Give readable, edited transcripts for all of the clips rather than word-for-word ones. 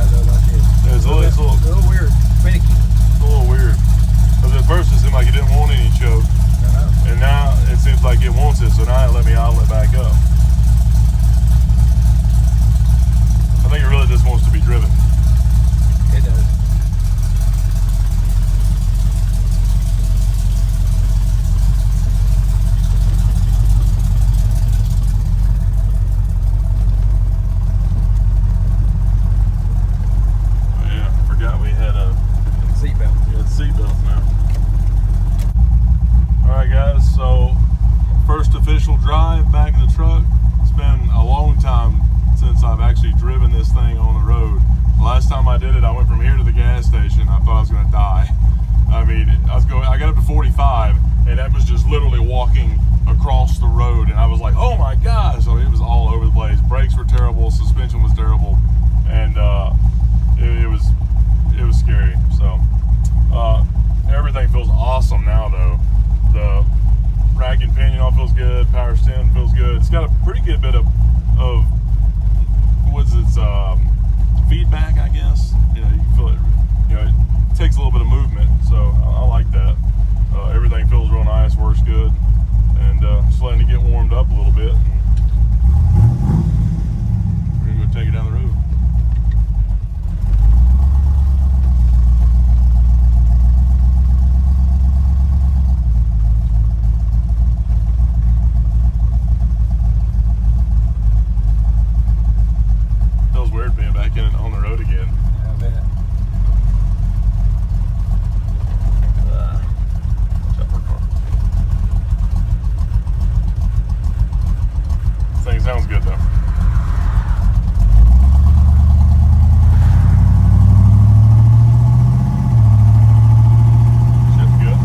quiet though, don't you? It's a little weird, finicky. It's a little weird. Because at first it seemed like it didn't want any choke. I know. And now it seems like it wants it, so now it let me idle it back up. I think it really just wants to be driven. It does. Seatbelts now. Alright guys, so first official drive back in the truck. It's been a long time since I've actually driven this thing on the road. The last time I did it, I went from here to the gas station. I thought I was going to die. I mean, I got up to 45 and that was just literally walking across the road and I was like, oh my gosh. I mean, it was all over the place. Brakes were terrible, suspension was terrible, and it was scary. So everything feels awesome now though. The rack and pinion all feels good, power steering feels good. It's got a pretty good bit of what's its feedback, I guess. You know, you can feel it, you know, it takes a little bit of movement, so I like that. Everything feels real nice, works good, and just letting it get warmed up a little bit. We're gonna go take it down the road. Weird being back in it on the road again. Yeah, I bet. Watch out for a car. This thing sounds good though. Shit's good.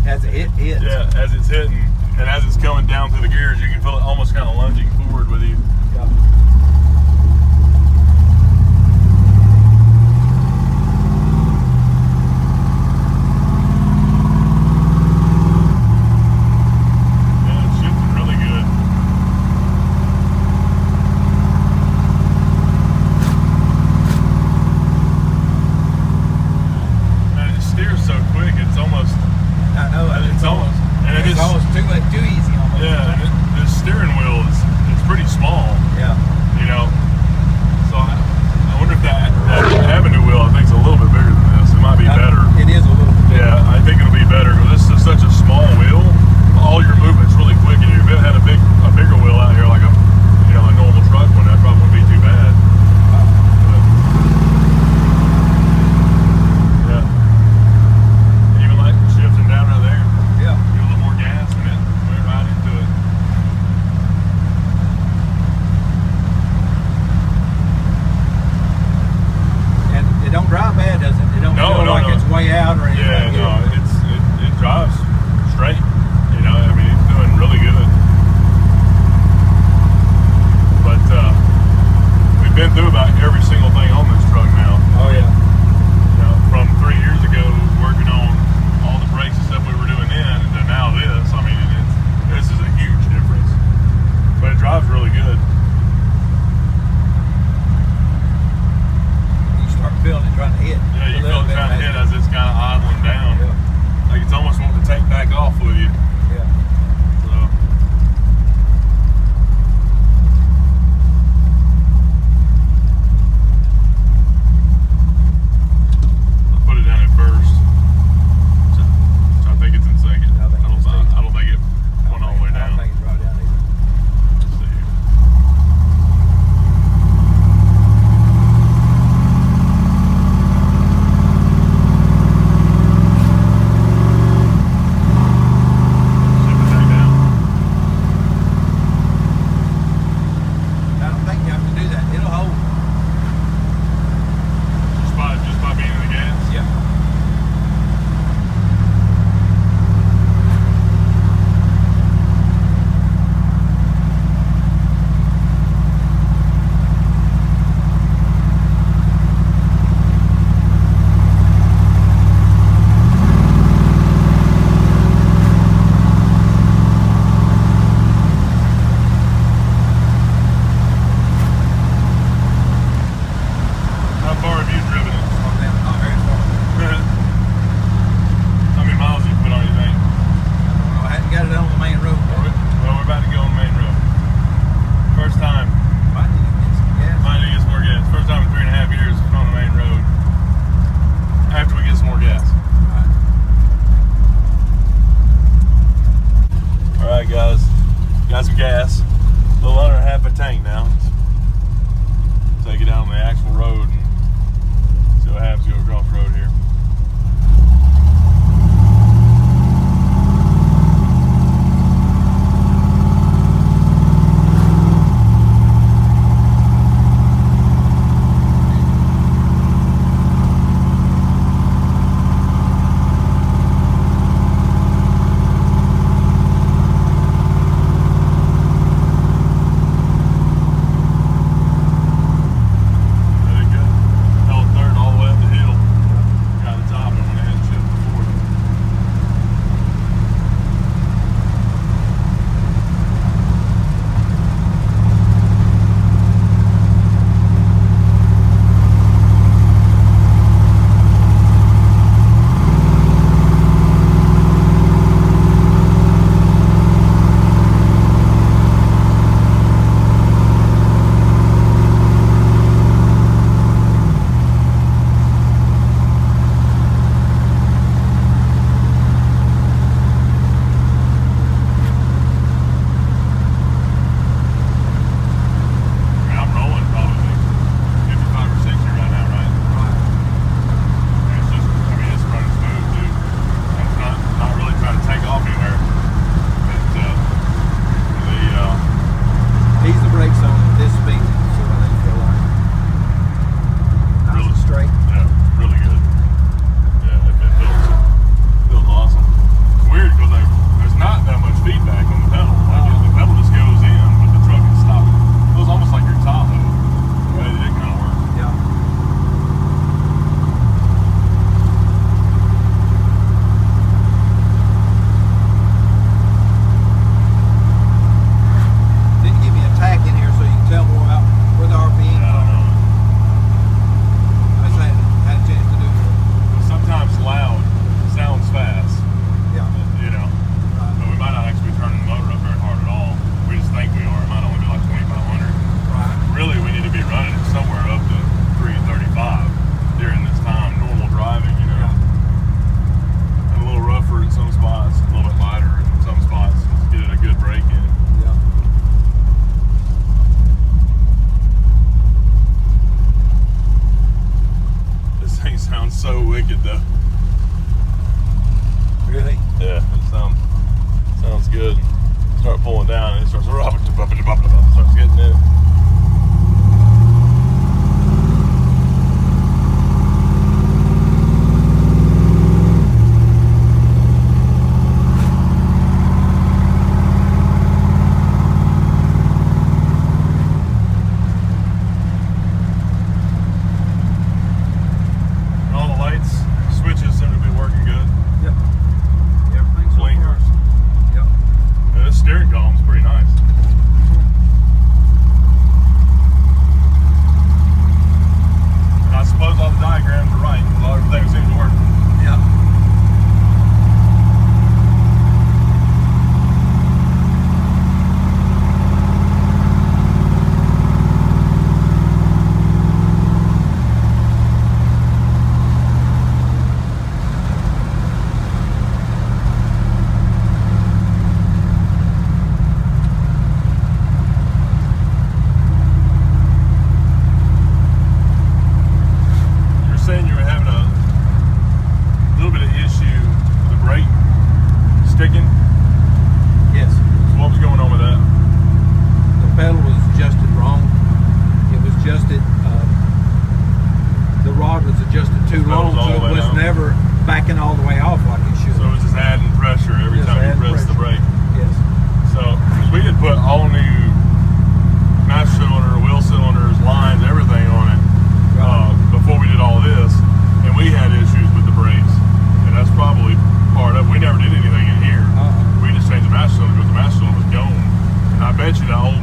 as it hits. Yeah, as it's hitting, And as it's coming down through the gears, you can feel it almost kind of lunging forward with you. Yeah.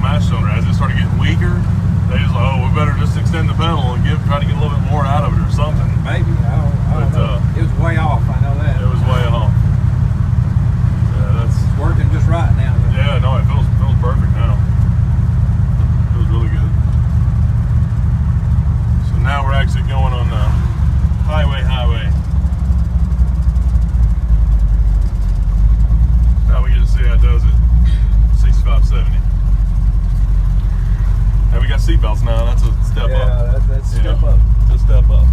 master cylinder. As it started getting weaker, they was like, oh, we better just extend the pedal and try to get a little bit more out of it or something. Maybe. I don't know. It was way off. I know that. It was way off. Yeah, that's It's working just right now. Though. yeah. No, it feels perfect now. Feels really good. So now we're actually going on the highway. Now we get to see how it does it. 65, 70. Hey, we got seatbelts now. That's a step up. Yeah, that's a step Yeah. up. It's a step up.